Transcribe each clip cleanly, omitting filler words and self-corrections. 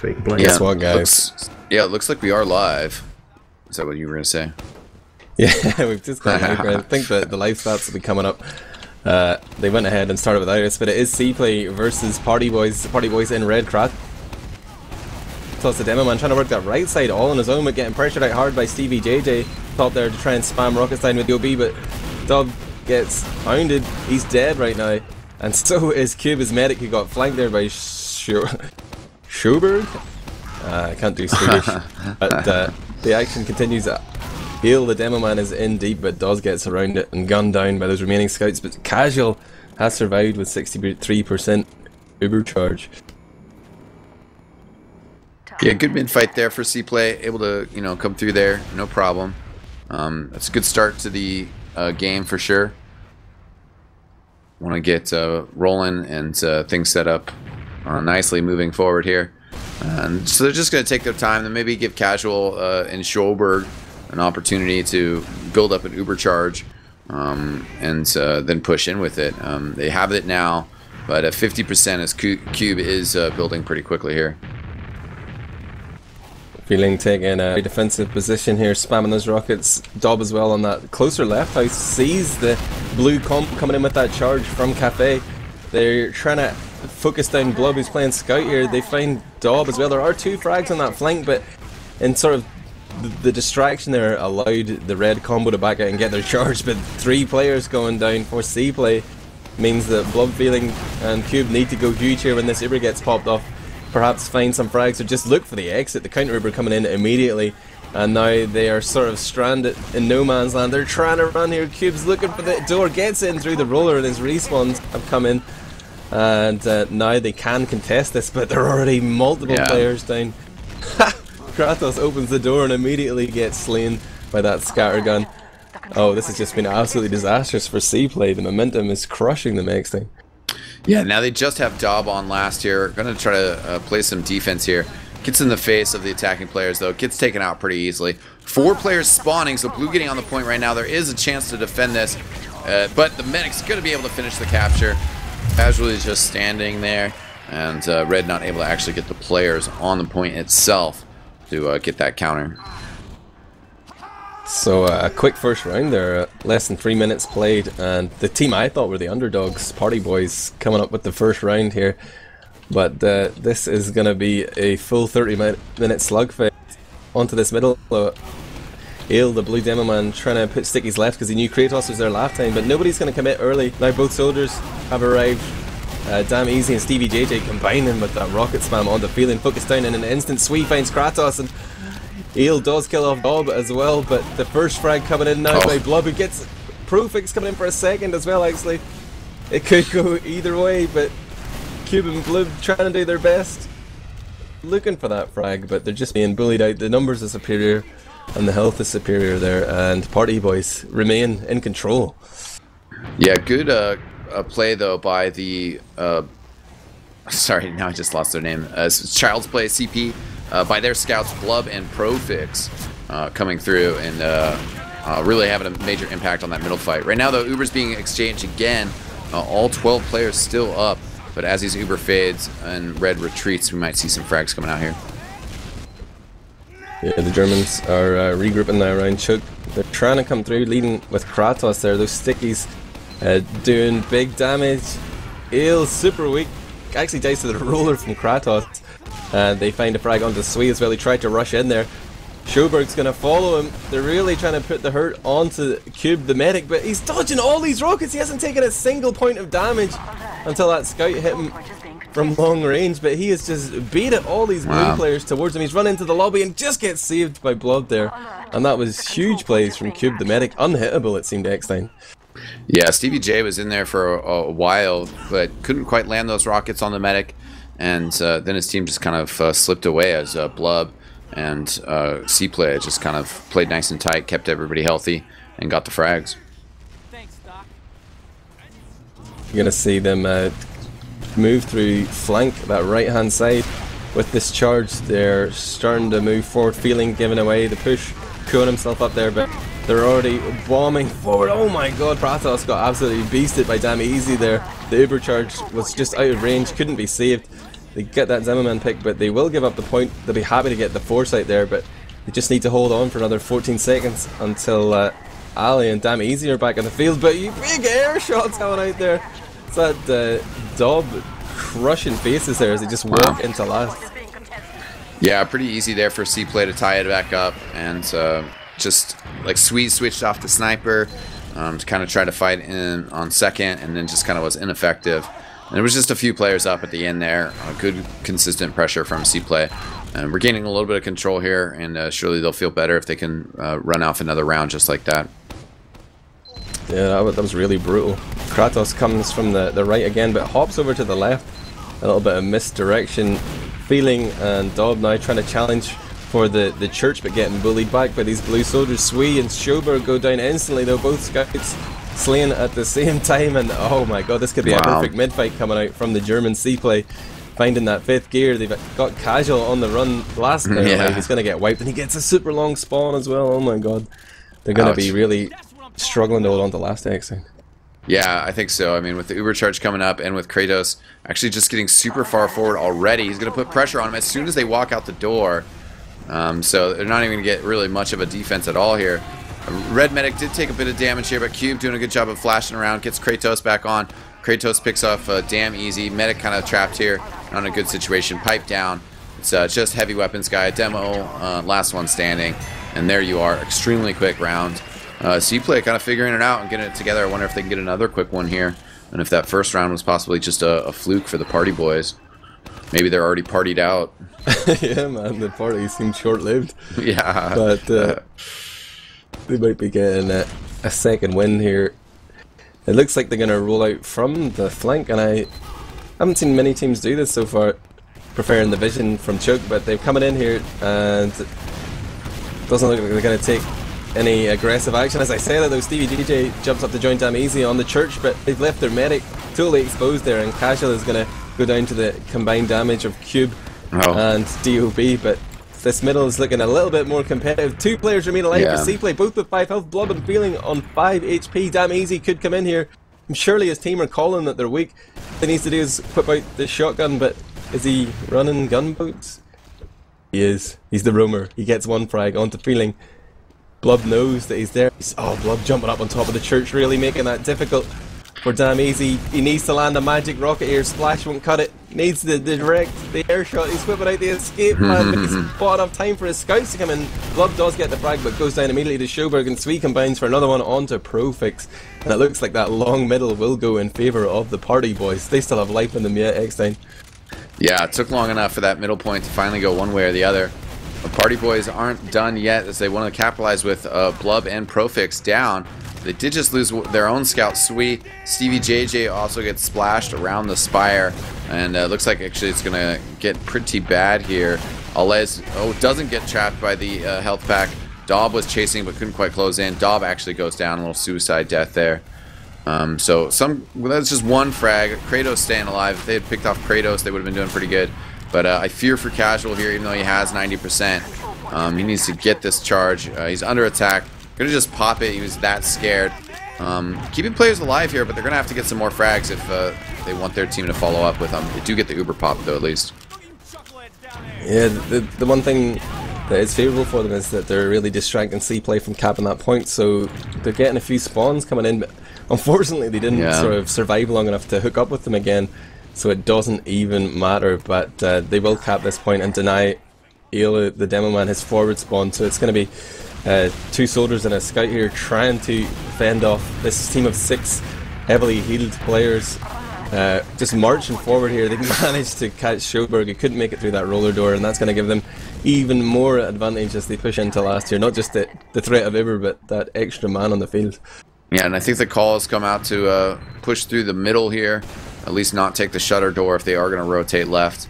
so you can play. Guess what, guys? It looks like we are live. Is that what you were going to say? Yeah, we've just got live. I think that the live stats will be coming up. They went ahead and started without us, but it is CPLAY versus prtyboiz. prtyboiz in red crat. Plus the demo man trying to work that right side all on his own, but getting pressured out hard by Stevie JJ top there to try and spam eXtine with the OB, but Dub gets hounded. He's dead right now, and so is Cube, his medic, who got flanked there by Schoberg. I can't do Swedish, but the action continues. Heal, the demo man is in deep, but does get surrounded and gunned down by those remaining scouts, but Casual has survived with 63% Uber charge. Yeah, good mid fight there for CPLAY, able to come through there, no problem. That's a good start to the game for sure. Want to get rolling and things set up nicely moving forward here. And so they're just going to take their time and maybe give Casual and Schoberg an opportunity to build up an Uber charge and then push in with it. They have it now, but at 50% as Cube is building pretty quickly here. Feeling taking a defensive position here, spamming those rockets. Dob as well on that closer left house, sees the blue comp coming in with that charge from Cafe. They're trying to focus down Blub, who's playing scout here. They find Dob as well. There are 2 frags on that flank, but in sort of the distraction there allowed the red combo to back out and get their charge, but 3 players going down for CPLAY means that Blub feeling and Cube need to go huge here when this Uber gets popped off. Perhaps find some frags or just look for the exit. The counter Uber coming in immediately, and now they are sort of stranded in no man's land. They're trying to run here. Cube's looking for the door, gets in through the roller, and his respawns have come in, and now they can contest this, but there are already multiple players down. Kratos opens the door and immediately gets slain by that scattergun. Oh, this has just been absolutely disastrous for CPLAY. The momentum is crushing them eXtine. Yeah, now they just have Dob on last year. Going to try to play some defense here. Gets in the face of the attacking players, though. Gets taken out pretty easily. 4 players spawning, so Blue getting on the point right now. There is a chance to defend this, but the medic's going to be able to finish the capture. Casually is just standing there, and Red not able to actually get the players on the point itself to get that counter. So a quick first round there, less than 3 minutes played, and the team I thought were the underdogs, prtyboiz, coming up with the first round here. But this is going to be a full 30-minute slugfest onto this middle. Ale, the blue demo man, trying to put Sticky's left because he knew Kratos was there last time, but nobody's going to commit early. Now both soldiers have arrived. Damn Easy and Stevie JJ combining with that rocket spam on the feeling, focused down in an instant. Sweet finds Kratos, and Eel does kill off Bob as well, but the first frag coming in now by Blub, who gets Profix coming in for a second as well. Actually, it could go either way, but Cube and Blub trying to do their best, looking for that frag, but they're just being bullied out. The numbers are superior and the health is superior there, and prtyboiz remain in control. Yeah, good play though by the sorry, now I just lost their name. Child's Play CP. By their scouts, Blub and Profix coming through and really having a major impact on that middle fight. Right now, though, Uber's being exchanged again. All 12 players still up, but as these Uber fades and Red retreats, we might see some frags coming out here. Yeah, the Germans are regrouping now around Chuk. They're trying to come through, leading with Kratos there. Those stickies doing big damage. Ale super weak. Actually dies to the roller from Kratos. And they find a frag onto Swee as well. He tried to rush in there. Schoberg's going to follow him. They're really trying to put the hurt onto Cube, the medic, but he's dodging all these rockets. He hasn't taken a single point of damage until that scout hit him from long range, but he has just beat it all these blue players towards him. He's run into the lobby and just gets saved by Blood there. And that was huge plays from Cube, the medic. Unhittable, it seemed, eXtine. Yeah, Stevie J was in there for a while, but couldn't quite land those rockets on the medic. And then his team just kind of slipped away as Blub and CPLAY just kind of played nice and tight, kept everybody healthy, and got the frags. You're going to see them move through flank, that right hand side. With this charge, they're starting to move forward, feeling given away. The push, showing himself up there, but they're already bombing forward. Oh my god, Pratos got absolutely beasted by Damn Easy there. The Uber charge was just out of range, couldn't be saved. They get that Zimmerman pick, but they will give up the point. They'll be happy to get the foresight there, but they just need to hold on for another 14 seconds until Ali and Damn Easy are back in the field. But you big air shots coming out there. It's that Dob crushing faces there as they just walk into last. Yeah, pretty easy there for CPLAY to tie it back up, and just like Sweet switched off the sniper to kind of try to fight in on second, and then just kind of was ineffective. And it was just a few players up at the end there. Good consistent pressure from CPLAY. And we're gaining a little bit of control here, and surely they'll feel better if they can run off another round just like that. Yeah, that was really brutal. Kratos comes from the right again, but hops over to the left. A little bit of misdirection feeling, and Dob now trying to challenge for the church, but getting bullied back by these blue soldiers. Sui and Schober go down instantly, though, both scouts slain at the same time, and oh my god, this could be a perfect mid-fight coming out from the German CPLAY. Finding that 5th gear, they've got Casual on the run. Last player, he's going to get wiped, and he gets a super long spawn as well. Oh my god. They're going to be really struggling to hold on to last eXtine. Yeah, I think so. I mean, with the Uber charge coming up and with Kratos actually just getting super far forward already, he's going to put pressure on him as soon as they walk out the door. So they're not even going to get really much of a defense at all here. Red Medic did take a bit of damage here, but Cube doing a good job of flashing around, gets Kratos back on. Kratos picks off Damn Easy. Medic kind of trapped here, not in a good situation. Pipe down. It's just heavy weapons guy. Demo, last one standing. And there you are. Extremely quick round. CPLAY kind of figuring it out and getting it together. I wonder if they can get another quick one here. And if that first round was possibly just a fluke for the party boys. Maybe they're already partied out. Yeah, man. The party seemed short-lived. Yeah. But they might be getting a second win here. It looks like they're going to roll out from the flank, and I haven't seen many teams do this so far, preferring the vision from Choke, but they're coming in here, and it doesn't look like they're going to take any aggressive action. As I say that, though, Stevie DJ jumps up to join Damn Easy on the church, but they've left their medic totally exposed there, and Casual is going to go down to the combined damage of Cube and DOB, but this middle is looking a little bit more competitive. 2 players remain alive for CPLAY, both with 5 health. Blob and Feeling on 5 HP. Damn Easy could come in here. Surely his team are calling that they're weak. All he needs to do is whip out the shotgun, but is he running gunboats? He is. He's the roamer. He gets 1 frag onto Feeling. Blob knows that he's there. Blob jumping up on top of the church, really making that difficult for Damn Easy. He needs to land a magic rocket here. Splash won't cut it. Needs the direct, the air shot. He's whipping out the escape plan, but he's bought enough time for his scouts to come in. Blob does get the frag, but goes down immediately to Schoberg, and Sweet combines for another one onto Profix. And it looks like that long middle will go in favour of the party boys. They still have life in them yet, eXtine. Yeah, it took long enough for that middle point to finally go one way or the other. The party boys aren't done yet, as they want to capitalize with Blub and Profix down. They did just lose their own scout, Sweet. Stevie JJ also gets splashed around the spire, and looks like actually it's gonna get pretty bad here. Alez doesn't get trapped by the health pack. Dob was chasing but couldn't quite close in. Dob actually goes down, a little suicide death there. So that's just 1 frag. Kratos staying alive. If they had picked off Kratos, they would have been doing pretty good. But I fear for Casual here, even though he has 90%. He needs to get this charge. He's under attack. Gonna just pop it. He was that scared. Keeping players alive here, but they're gonna have to get some more frags if they want their team to follow up with them. They do get the Uber pop though, at least. Yeah, the one thing that is favourable for them is that they're really distracting CPLAY from capping that point, so they're getting a few spawns coming in, but unfortunately they didn't sort of survive long enough to hook up with them again, so it doesn't even matter. But they will cap this point and deny Eola, the demo man, his forward spawn, so it's going to be 2 soldiers and a scout here trying to fend off this team of 6 heavily healed players. Just marching forward here. They managed to catch Schoberg. He couldn't make it through that roller door, and that's going to give them even more advantage as they push into last year. Not just the threat of Iber, but that extra man on the field. Yeah, and I think the call has come out to push through the middle here. At least not take the shutter door if they are going to rotate left.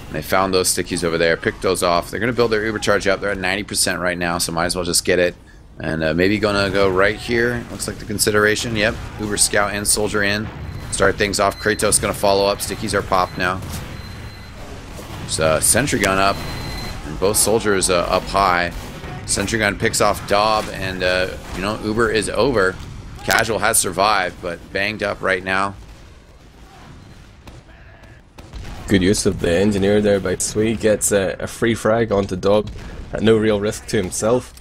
And they found those stickies over there, picked those off. They're going to build their Uber charge up. They're at 90% right now, so might as well just get it. And maybe going to go right here. Looks like the consideration. Yep, Uber scout and soldier in. Start things off. Kratos going to follow up. Stickies are popped now. There's sentry gun up, and both soldiers up high. Sentry gun picks off Dob, and you know, Uber is over. Casual has survived, but banged up right now. Good use of the engineer there by Sui. Gets a free frag onto Dob at no real risk to himself.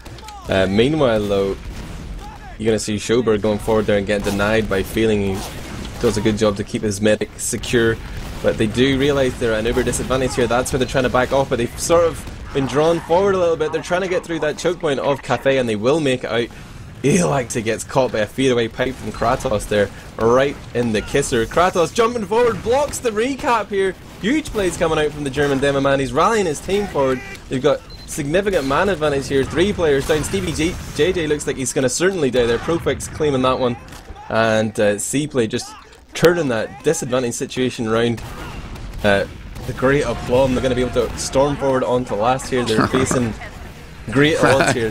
Meanwhile though, you're going to see Schoberg going forward there and get denied by Feeling. He does a good job to keep his medic secure, but they do realise they're at an uber disadvantage here. That's where they're trying to back off, but they've sort of been drawn forward a little bit. They're trying to get through that choke point of Cafe, and they will make it out. Eel actually gets caught by a feed-away pipe from Kratos there, right in the kisser. Kratos jumping forward, blocks the recap here. Huge plays coming out from the German demo man. He's rallying his team forward. They've got significant man advantage here. 3 players down. Stevie JJ looks like he's going to certainly die there. Profix claiming that one. And CPLAY just turning that disadvantage situation around. The great aplomb. They're going to be able to storm forward onto last here. They're facing great odds here.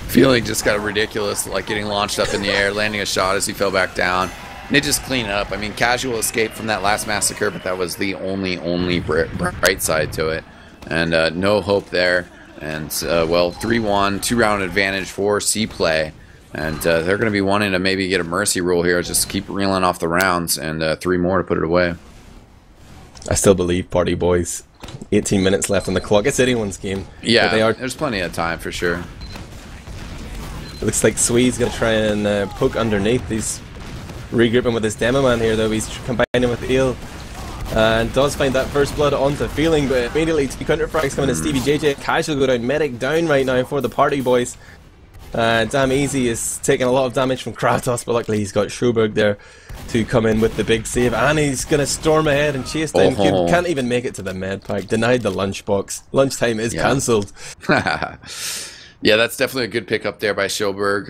Feeling just got ridiculous, like getting launched up in the air, landing a shot as he fell back down. And they just clean it up. I mean, casual escape from that last massacre, but that was the only bright side to it. And no hope there. And, well, 3-1, 2-round advantage for CPLAY. And they're going to be wanting to maybe get a mercy rule here, just keep reeling off the rounds, and 3 more to put it away. I still believe Party Boys. 18 minutes left on the clock. It's anyone's game. Yeah, there's plenty of time for sure. It looks like Sui's going to try and poke underneath. He's regrouping with his demo man here, though. He's combining with Eel. And does find that first blood onto Feeling, but immediately 2 counter frags coming in. Stevie JJ, Casual go down, Medic down right now for the Party Boys. Damn Easy is taking a lot of damage from Kratos, but luckily he's got Schoberg there to come in with the big save. And he's going to storm ahead and chase down Cube. Can't even make it to the med pack. Denied the lunchbox. Lunchtime is cancelled. Yeah, that's definitely a good pickup there by Schoberg.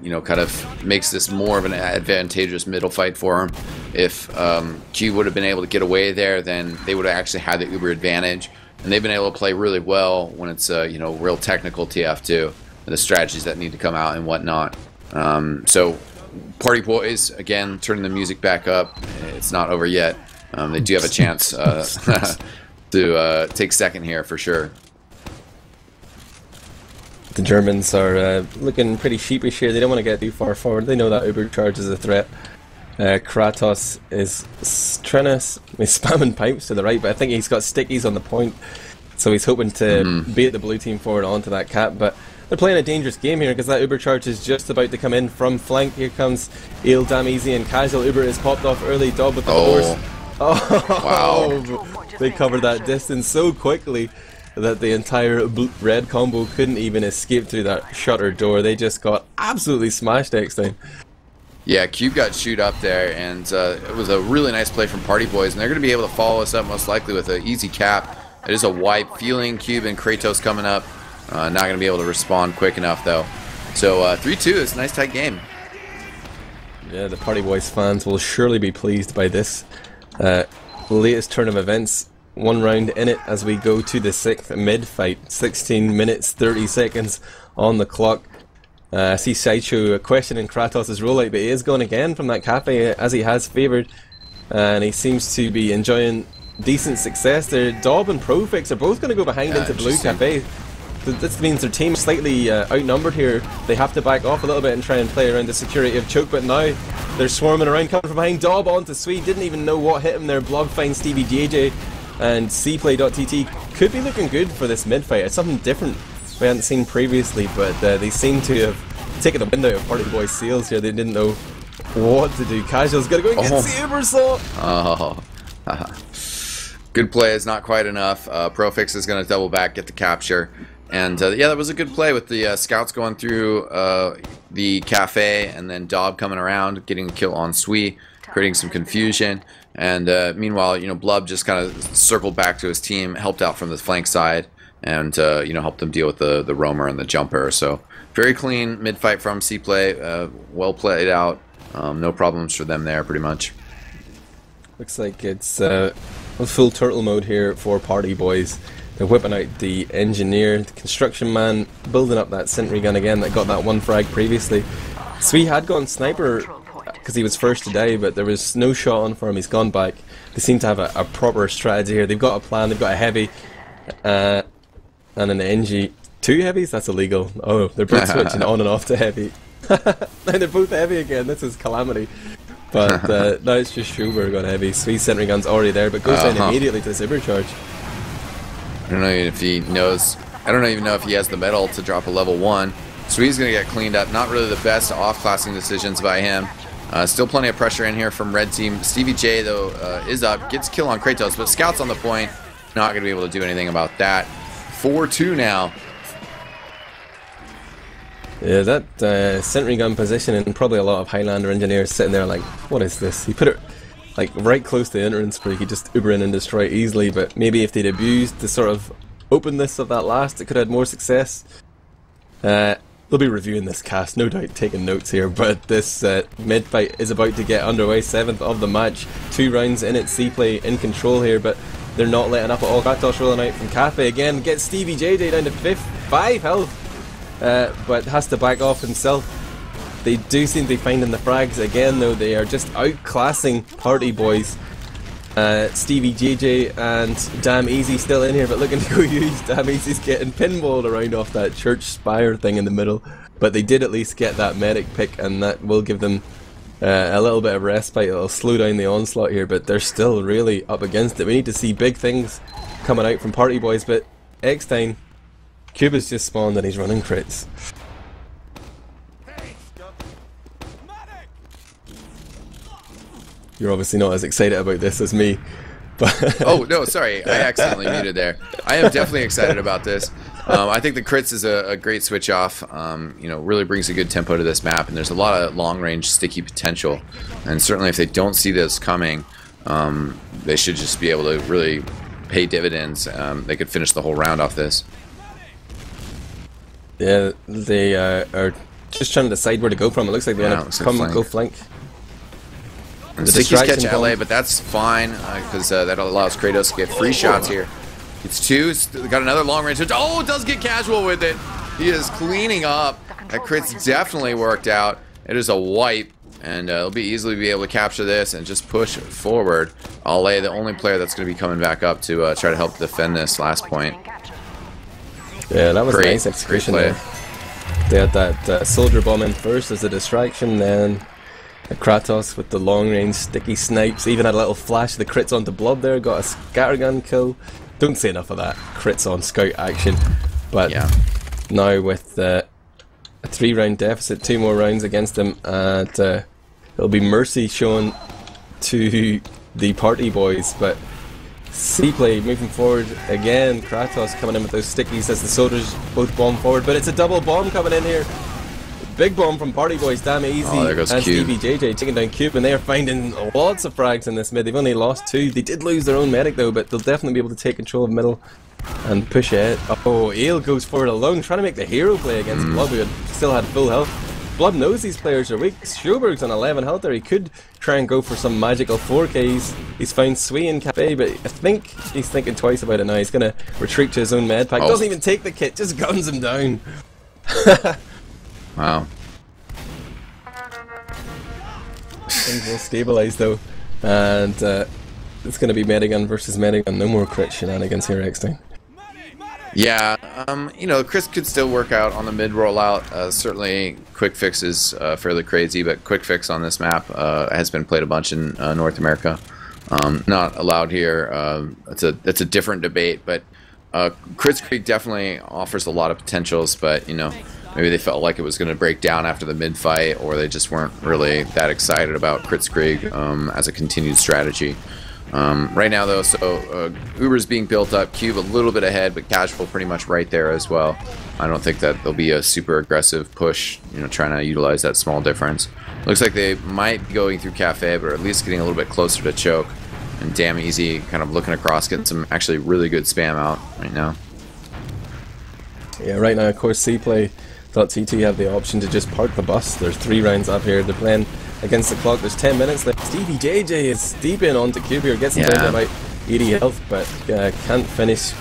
You know, kind of makes this more of an advantageous middle fight for him. If Q would have been able to get away there, then they would have actually had the uber advantage. And they've been able to play really well when it's, you know, real technical TF2. The strategies that need to come out and whatnot. So, Party Boys, again, turning the music back up. It's not over yet. They do have a chance to take second here for sure. The Germans are looking pretty sheepish here. They don't want to get too far forward. They know that Uber charge is a threat. Kratos is trying to... He's spamming pipes to the right, but I think he's got stickies on the point. So he's hoping to bait the blue team forward onto that cap, but they're playing a dangerous game here because that Uber charge is just about to come in from flank. Here comes Eel, Damn Easy, and Casual. Uber is popped off early. Dob with the force. Oh, wow. They covered that distance so quickly that the entire red combo couldn't even escape through that shutter door. They just got absolutely smashed eXtine. Yeah, Cube got shoot up there, and it was a really nice play from Party Boys, and they're going to be able to follow us up most likely with an easy cap. It is a wipe. Feeling, Cube, and Kratos coming up. Not going to be able to respond quick enough, though. So 3-2 is a nice tight game. Yeah, the Party Boys fans will surely be pleased by this latest turn of events. 1 round in it as we go to the 6th mid-fight. 16 minutes, 30 seconds on the clock. I see Sideshow questioning Kratos' rollout, but he is going again from that cafe as he has favoured. And he seems to be enjoying decent success there. Dob and Profix are both going to go behind into Blue Cafe. This means their team is slightly outnumbered here. They have to back off a little bit and try and play around the security of Choke, but now they're swarming around, coming from behind. Dob onto Sweet, didn't even know what hit him there. Blob finds Stevie JJ, and CPLAY.Tt could be looking good for this mid-fight. It's something different we hadn't seen previously, but they seem to have taken the wind out of Party Boys' sails here. They didn't know what to do. Casual's got to go and get Sabersaw! Good play is not quite enough. Profix is going to double back, get the capture. And yeah, that was a good play with the scouts going through the cafe, and then Dob coming around, getting a kill on Sui, creating some confusion. And meanwhile, you know, Blub just kind of circled back to his team, helped out from the flank side, and you know, helped them deal with the roamer and the jumper. So very clean mid fight from CPLAY, well played out, no problems for them there, pretty much. Looks like it's full turtle mode here for Party Boys. They're whipping out the engineer, the construction man, building up that sentry gun again that got that 1 frag previously. Sui had gone sniper because he was first to die, but there was no shot on for him. He's gone back. They seem to have a proper strategy here. They've got a plan. They've got a heavy and an NG. 2 heavies? That's illegal. Oh, they're both switching on and off to heavy. Now they're both heavy again. This is calamity. But now it's just Schuberg on heavy. Sweet sentry gun's already there, but goes down immediately to the supercharge. I don't know if he knows. I don't even know if he has the metal to drop a level 1. Sweet's going to get cleaned up. Not really the best off-classing decisions by him. Still plenty of pressure in here from red team. Stevie J, though, is up. Gets kill on Kratos, but Scout's on the point. Not going to be able to do anything about that. 4-2 now. Yeah, that sentry gun position, and probably a lot of Highlander engineers sitting there like, what is this? He put it like right close to the entrance where he could just uber in and destroy it easily, but maybe if they'd abused the sort of openness of that last, it could have had more success. They'll be reviewing this cast, no doubt taking notes here, but this mid-fight is about to get underway. 7th of the match, 2 rounds in it. CPLAY in control here, but they're not letting up at all. Kratos rolling out from Cafe again, gets Stevie JJ down to 5 health, but has to back off himself. They do seem to be finding the frags again, though. They are just outclassing Party Boys. Stevie JJ and Damn Easy still in here, but looking to go use. Damn Easy's getting pinballed around off that church spire thing in the middle, but they did at least get that medic pick, and that will give them a little bit of respite. It'll slow down the onslaught here, but they're still really up against it. We need to see big things coming out from Party Boys, but eXtine, Cuba's just spawned and he's running crits. You're obviously not as excited about this as me, but oh no, sorry, I accidentally muted there. I am definitely excited about this. I think the crits is a great switch off. You know, really brings a good tempo to this map, and there's a lot of long range sticky potential. And certainly, if they don't see this coming, they should just be able to really pay dividends. They could finish the whole round off this. Yeah, they are just trying to decide where to go from. It looks like they want to come go flank. And Sticky's catch LA, but that's fine because that allows Kratos to get free shots here. It's 2. Got another long range. Oh, does get casual with it. He is cleaning up. That crit's definitely worked out. It is a wipe, and they'll easily be able to capture this and just push forward. LA, the only player that's going to be coming back up to try to help defend this last point. Yeah, that was a nice execution there. They had that soldier bomb in first as a distraction, then Kratos with the long range sticky snipes, even had a little flash of the crits onto Blood there, got a scattergun kill. Don't say enough of that crits on scout action, but yeah. Now with a 3-round deficit, 2 more rounds against them, and it'll be mercy shown to the Party Boys, but CPLAY moving forward again. Kratos coming in with those stickies as the soldiers both bomb forward, but it's a double bomb coming in here. Big bomb from Party Boys, Damn Easy and Stevie JJ taking down Cube, and they are finding lots of frags in this mid. They've only lost 2. They did lose their own medic though, but they'll definitely be able to take control of middle and push it. Oh, Ale goes forward alone, trying to make the hero play against Blood, who still had full health. Blood knows these players are weak. Schuberg's on 11 health there. He could try and go for some magical 4Ks. He's found Sui and Cafe, but I think he's thinking twice about it now. He's going to retreat to his own med pack. Doesn't even take the kit, just guns him down. Wow. Things will stabilise though, and it's going to be Medigun versus Medigun. No more crit shenanigans here, eXtine. Yeah, you know, Chris could still work out on the mid rollout. Certainly, quick fix is fairly crazy, but quick fix on this map has been played a bunch in North America. Not allowed here. It's a different debate, but Chris Creek definitely offers a lot of potentials, but you know, maybe they felt like it was going to break down after the mid fight, or they just weren't really that excited about Kritzkrieg as a continued strategy. Right now, though, so Uber's being built up, Cube a little bit ahead, but Casual pretty much right there as well. I don't think that there'll be a super aggressive push, you know, trying to utilize that small difference. Looks like they might be going through Cafe, but at least getting a little bit closer to Choke. And Damn Easy kind of looking across, getting some actually really good spam out right now. Yeah, right now, of course, CPLAY.Tt have the option to just park the bus. There's 3 rounds up here. They're playing against the clock. There's 10 minutes left. Stevie JJ is deep in onto Cube here. Gets him down to about 80 health, but can't finish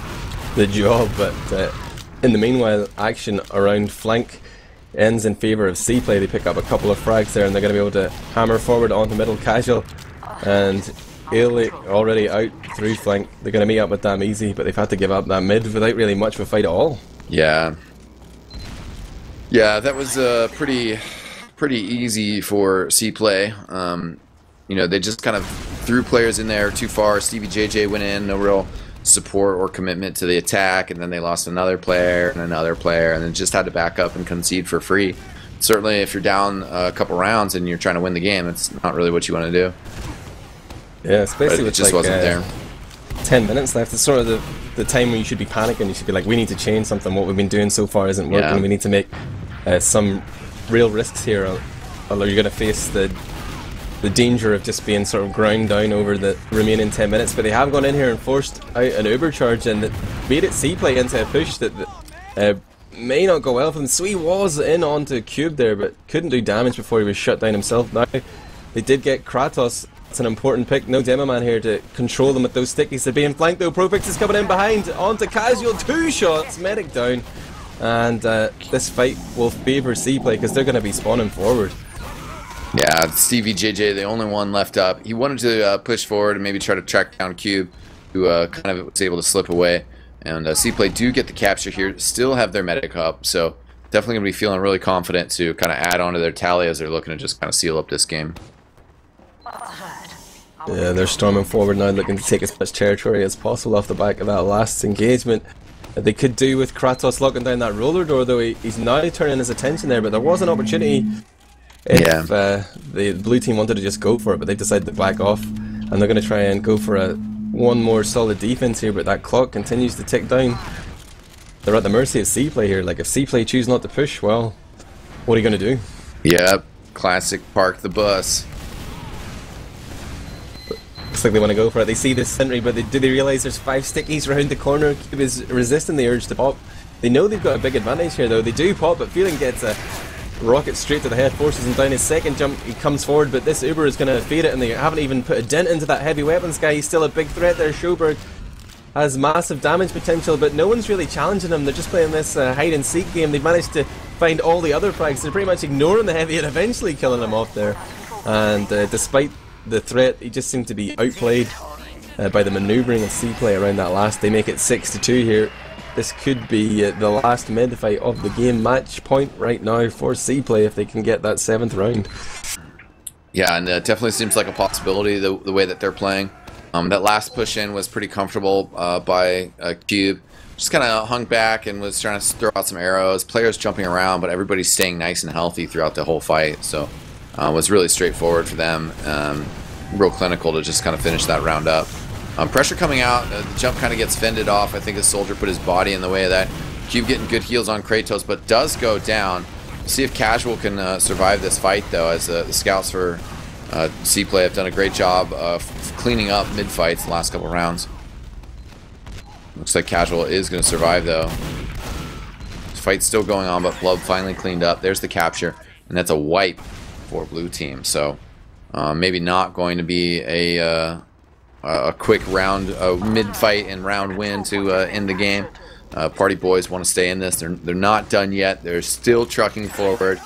the job. But in the meanwhile, action around flank ends in favour of CPLAY. They pick up a couple of frags there, and they're going to be able to hammer forward onto middle Casual. And Ale already out through flank. They're going to meet up with Damn Easy, but they've had to give up that mid without really much of a fight at all. Yeah. Yeah, that was pretty easy for CPLAY. you know, they just kind of threw players in there too far. Stevie JJ went in, no real support or commitment to the attack, and then they lost another player, and then just had to back up and concede for free. Certainly, if you're down a couple rounds and you're trying to win the game, it's not really what you want to do. Yeah, especially with it just wasn't there. 10 minutes left. It's sort of the time when you should be panicking. You should be like, we need to change something. What we've been doing so far isn't working. We need to make some real risks here, or you're going to face the danger of just being sort of ground down over the remaining 10 minutes. But they have gone in here and forced out an uber charge, and it made it CPLAY into a push that may not go well for them. Sui was in onto Cube there, but couldn't do damage before he was shut down himself. Now they did get Kratos. It's an important pick. No Demo Man here to control them with those stickies. They're being flanked though. Profix is coming in behind onto Casual. 2 shots. Medic down. And this fight will favour CPLAY because they're going to be spawning forward. Yeah, Stevie JJ, the only one left up. He wanted to push forward and maybe try to track down Cube, who kind of was able to slip away. And CPLAY do get the capture here. Still have their medic up. So definitely going to be feeling really confident to kind of add on to their tally as they're looking to just kind of seal up this game. Yeah, they're storming forward now, looking to take as much territory as possible off the back of that last engagement. They could do with Kratos locking down that roller door, though he's now turning his attention there, but there was an opportunity if the blue team wanted to just go for it, but they decided to back off, and they're going to try and go for one more solid defense here, but that clock continues to tick down. They're at the mercy of CPLAY here. Like, if CPLAY choose not to push, well, what are you going to do? Yep, classic park the bus. Looks like they want to go for it. They see this sentry, but do they realise there's 5 stickies around the corner? Cube is resisting the urge to pop. They know they've got a big advantage here, though. They do pop, but Feeling gets a rocket straight to the head, forces him down. His second jump, he comes forward, but this Uber is going to fade it, and they haven't even put a dent into that heavy weapons guy. He's still a big threat there. Schoberg has massive damage potential, but no one's really challenging him. They're just playing this hide-and-seek game. They've managed to find all the other frags. They're pretty much ignoring the heavy and eventually killing him off there. And despite the threat, he just seemed to be outplayed by the manoeuvring of CPLAY around that last. They make it 6-2 here. This could be the last mid-fight of the game. Match point right now for CPLAY if they can get that 7th round. Yeah, and it definitely seems like a possibility the way that they're playing. That last push in was pretty comfortable by Cube. Just kind of hung back and was trying to throw out some arrows. Players jumping around, but everybody's staying nice and healthy throughout the whole fight. So it was really straightforward for them. Real clinical to just kind of finish that round up. Pressure coming out, the jump kind of gets fended off. I think the soldier put his body in the way of that. Cube getting good heals on Kratos, but does go down. See if Casual can survive this fight, though, as the scouts for CPLAY have done a great job of cleaning up mid-fights the last couple rounds. Looks like Casual is going to survive, though. This fight's still going on, but Blood finally cleaned up. There's the capture, and that's a wipe for blue team. So maybe not going to be a quick round, mid-fight and round win to end the game. Party boys want to stay in this. They're not done yet. They're still trucking forward.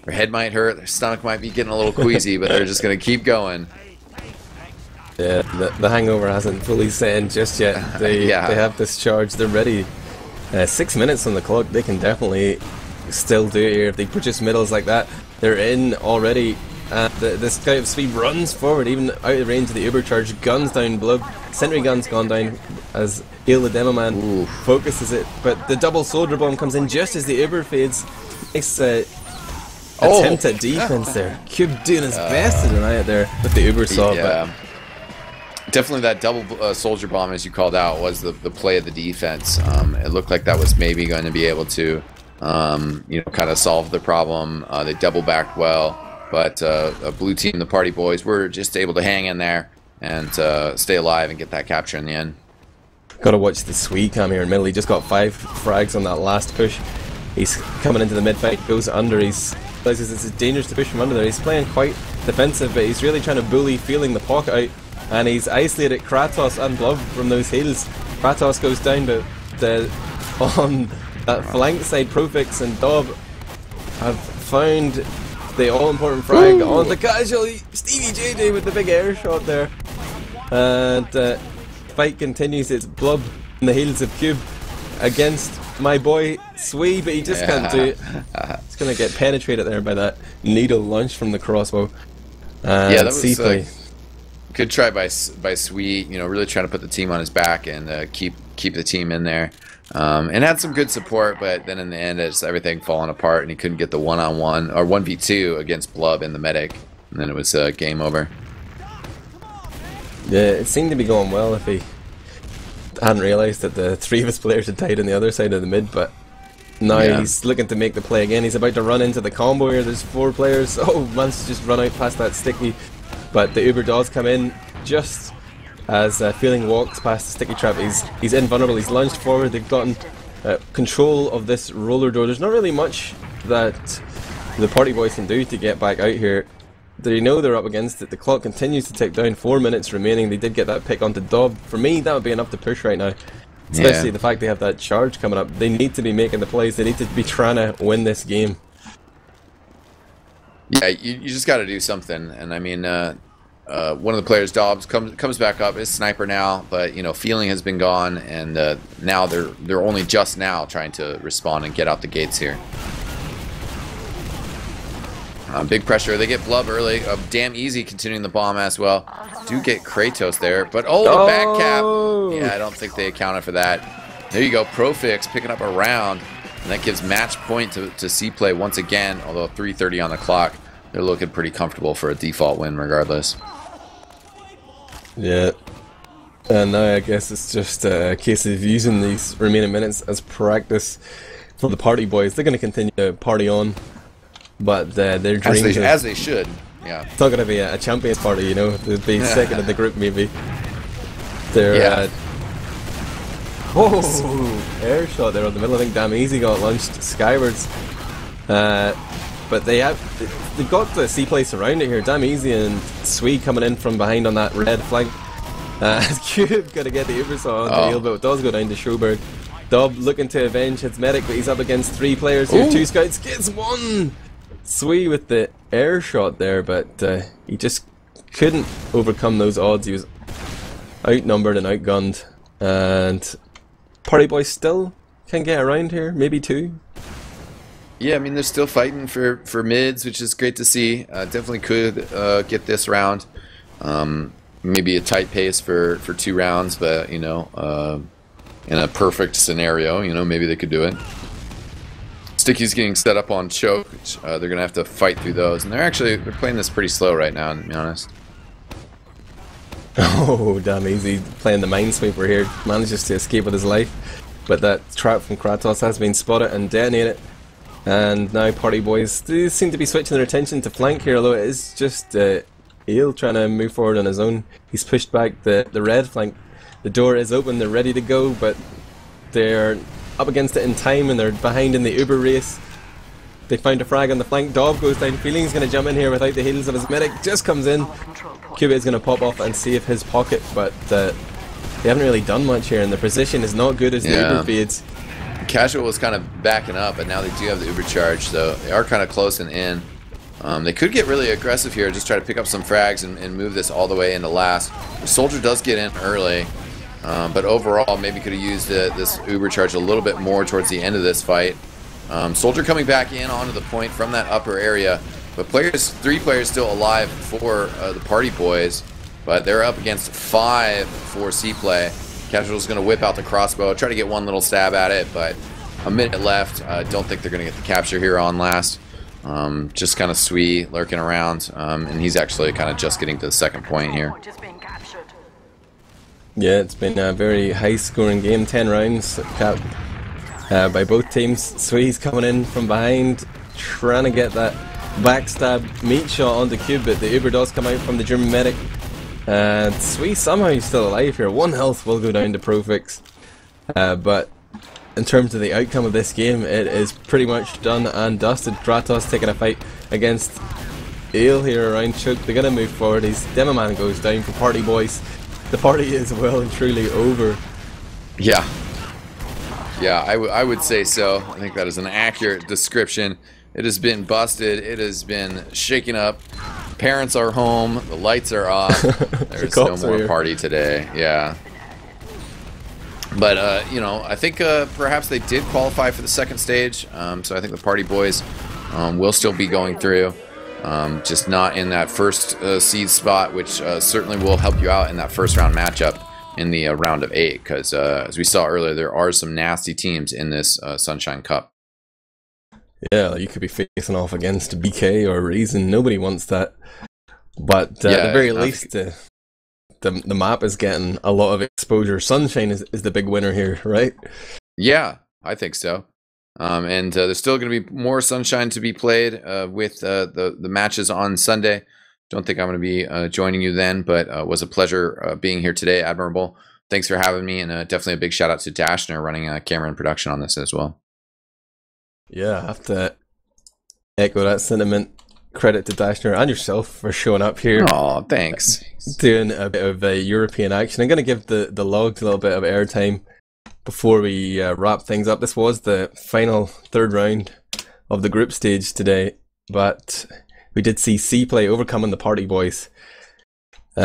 Their head might hurt. Their stomach might be getting a little queasy, but they're just going to keep going. Yeah, the hangover hasn't fully set in just yet. They have this charge. They're ready. 6 minutes on the clock. They can definitely still do it here. If they purchase middles like that, they're in already. The Scout of Speed runs forward, even out of range of the Uber charge. Guns down, Blood. Sentry gun's gone down as Hail the Demo Man focuses it. But the double soldier bomb comes in just as the Uber fades. Nice attempt at defense there. Cube doing his best to deny it there with the Uber saw. Yeah. Definitely that double soldier bomb, as you called out, was the play of the defense. It looked like that was maybe going to be able to kind of solve the problem. They double backed well. But a blue team, the Party Boys, were just able to hang in there and stay alive and get that capture in the end. Got to watch the Sui come here in middle. He just got 5 frags on that last push. He's coming into the mid-fight, goes under. He realizes it's dangerous to push from under there. He's playing quite defensive, but he's really trying to bully, feeling the pocket out. And he's isolated Kratos and Blob from those heals. Kratos goes down, but on that flank side, Profix and Dob have found the all-important frag on the Casual. Stevie JJ with the big air shot there. And fight continues. It's Blob in the heels of Cube against my boy Sui, but he just can't do it. It's going to get penetrated there by that needle launch from the crossbow. And Yeah, that was CPLAY. good try by Sweet. You know, really trying to put the team on his back and keep the team in there. And had some good support, but then in the end, it's everything falling apart, and he couldn't get the 1-on-1 or 1v2 against Blub and the medic, and then it was game over. Yeah, it seemed to be going well if he hadn't realised that the 3 of his players had died on the other side of the mid, but now he's looking to make the play again. He's about to run into the combo here. There's 4 players. Oh, man's just run out past that sticky, but the Uber does come in just as Feeling walks past the sticky trap. He's invulnerable. He's lunged forward. They've gotten control of this roller door. There's not really much that the party boys can do to get back out here. They know they're up against it. The clock continues to tick down. 4 minutes remaining. They did get that pick onto Dob. For me, that would be enough to push right now. Especially the fact they have that charge coming up. They need to be making the plays. They need to be trying to win this game. Yeah, you just got to do something. And I mean, one of the players, Dobbs, comes back up. Is sniper now, but you know, Feeling has been gone, and now they're only just now trying to respond and get out the gates here. Big pressure. They get Blub early. Damn easy continuing the bomb as well. Do get Kratos there, but the back cap. Yeah, I don't think they accounted for that. There you go, Profix picking up a round, and that gives match point to CPLAY once again. Although 3:30 on the clock, they're looking pretty comfortable for a default win regardless. Yeah, and now I guess it's just a case of using these remaining minutes as practice for the party boys. They're going to continue to party on, but their dreams as they should. Yeah, it's not going to be a champions party, you know. They'll be second in the group maybe. They're air shot there on the middle. I think Damn Easy got launched skywards, but they've got the CPLAY surrounded here. Damn Easy and Swee coming in from behind on that red flank. Cube gonna get the Ubersaw on the heel, but it does go down to Schoberg. Dub looking to avenge his medic, but he's up against 3 players here. 2 scouts, gets 1. Swee with the air shot there, but he just couldn't overcome those odds. He was outnumbered and outgunned, and party boys still can get around here, maybe 2. Yeah, I mean, they're still fighting for mids, which is great to see. Definitely could get this round. Maybe a tight pace for 2 rounds, but you know, in a perfect scenario, you know, maybe they could do it. Sticky's getting set up on choke. They're gonna have to fight through those, and they're playing this pretty slow right now, to be honest. Oh, Damn Easy playing the minesweeper here, manages to escape with his life, but that trap from Kratos has been spotted and detonated. And now party boys, they seem to be switching their attention to flank here, although it is just Eel trying to move forward on his own. He's pushed back the red flank. The door is open, they're ready to go, but they're up against it in time and they're behind in the Uber race. They found a frag on the flank. Dob goes down. Feeling's going to jump in here without the heals of his medic. Just comes in. Cubate's going to pop off and save his pocket, but they haven't really done much here, and the position is not good as the Uber fades. Casual was kind of backing up, but now they do have the Uber charge, so they are kind of close and in. They could get really aggressive here, just try to pick up some frags and move this all the way into last. The Soldier does get in early, but overall maybe could have used this Uber charge a little bit more towards the end of this fight. Soldier coming back in onto the point from that upper area, but 3 players still alive for the party boys, but they're up against 5 for CPLAY. Casual's going to whip out the crossbow, try to get one little stab at it, but a minute left. Don't think they're going to get the capture here on last. Just kind of sweet, lurking around, and he's actually kind of just getting to the second point here. Yeah, it's been a very high-scoring game. 10 rounds capped by both teams. Swee's coming in from behind, trying to get that backstab meat shot on the cube, but the Uber does come out from the German medic. And Swee somehow he's still alive here. 1 health will go down to Profix. But in terms of the outcome of this game, it is pretty much done and dusted. Kratos taking a fight against Ale here around Choke. They're going to move forward. His Demoman goes down for party boys. The party is well and truly over. Yeah. Yeah, I would say so. I think that is an accurate description. It has been busted. It has been shaken up. Parents are home. The lights are off. There's no more party today. Yeah. But, you know, I think perhaps they did qualify for the second stage. So I think the party boys will still be going through. Just not in that first seed spot, which certainly will help you out in that first round matchup in the round of 8, because as we saw earlier, there are some nasty teams in this Sunshine Cup. Yeah, you could be facing off against BK or Reason. Nobody wants that. But at the very least, the map is getting a lot of exposure. Sunshine is the big winner here, right? Yeah, I think so. And there's still going to be more Sunshine to be played with the matches on Sunday. Don't think I'm going to be joining you then, but it was a pleasure being here today, Admirable. Thanks for having me, and definitely a big shout out to Dashner running camera and production on this as well. Yeah, I have to echo that sentiment. Credit to Dashner and yourself for showing up here. Oh, thanks. Doing a bit of European action. I'm going to give the logs a little bit of airtime before we wrap things up. This was the final third round of the group stage today, but we did see CPLAY overcoming the Party Boys in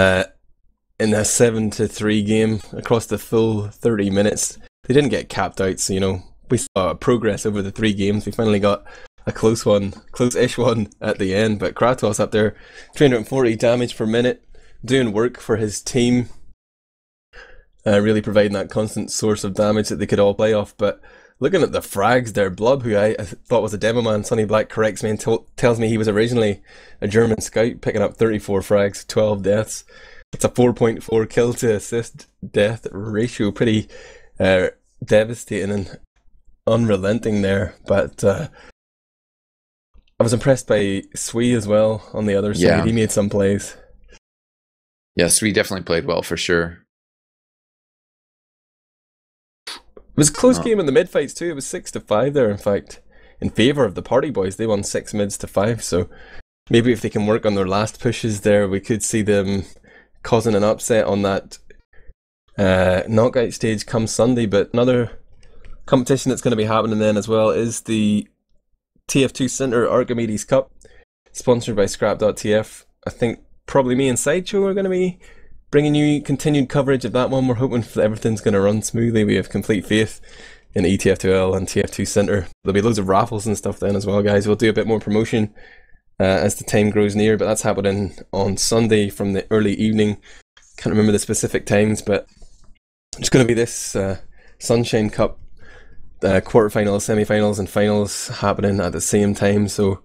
a 7-3 game across the full 30 minutes. They didn't get capped out, so, you know, we saw progress over the 3 games. We finally got a close-ish one at the end, but Kratos up there, 340 damage per minute, doing work for his team, really providing that constant source of damage that they could all play off. But looking at the frags there, Blub, who I thought was a demo man, Sonny Black corrects me and tells me he was originally a German scout, picking up 34 frags, 12 deaths. It's a 4.4 kill to assist death ratio, pretty devastating and unrelenting there. But I was impressed by Swee as well on the other side. Yeah. He made some plays. Yeah, Swee definitely played well for sure. It was a close game in the mid fights too. It was 6-5 there, in fact, in favour of the Party Boys. They won 6 mids to 5, so maybe if they can work on their last pushes there, we could see them causing an upset on that knockout stage come Sunday. But another competition that's going to be happening then as well is the TF2 Centre Archimedes Cup, sponsored by scrap.tf. I think probably me and Sideshow are going to be bringing you continued coverage of that one. We're hoping that everything's going to run smoothly. We have complete faith in ETF2L and TF2 Centre. There'll be loads of raffles and stuff then as well, guys. We'll do a bit more promotion as the time grows near, but that's happening on Sunday from the early evening. Can't remember the specific times, but it's going to be this Sunshine Cup quarterfinals, semi-finals and finals happening at the same time, so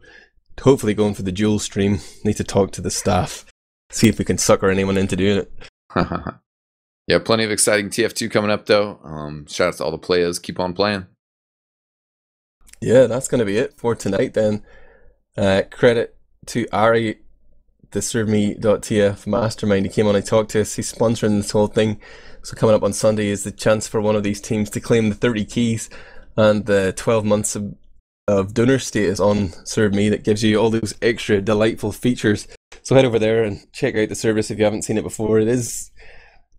hopefully going for the dual stream. Need to talk to the staff, see if we can sucker anyone into doing it. Yeah, plenty of exciting TF2 coming up though. Shout out to all the players. Keep on playing. Yeah, that's going to be it for tonight then. Credit to Ari, the serveme.tf mastermind. He came on and talked to us. He's sponsoring this whole thing. So coming up on Sunday is the chance for one of these teams to claim the 30 keys and the 12 months of donor status on ServeMe that gives you all those extra delightful features. So head over there and check out the service if you haven't seen it before. It is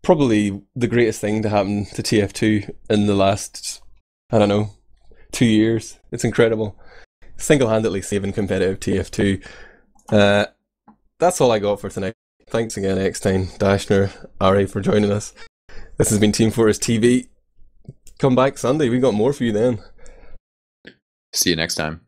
probably the greatest thing to happen to TF2 in the last, 2 years. It's incredible. Single-handedly saving competitive TF2. That's all I got for tonight. Thanks again, eXtine, Dashner, Ari, for joining us. This has been Team Fortress TV. Come back Sunday. We got more for you then. See you next time.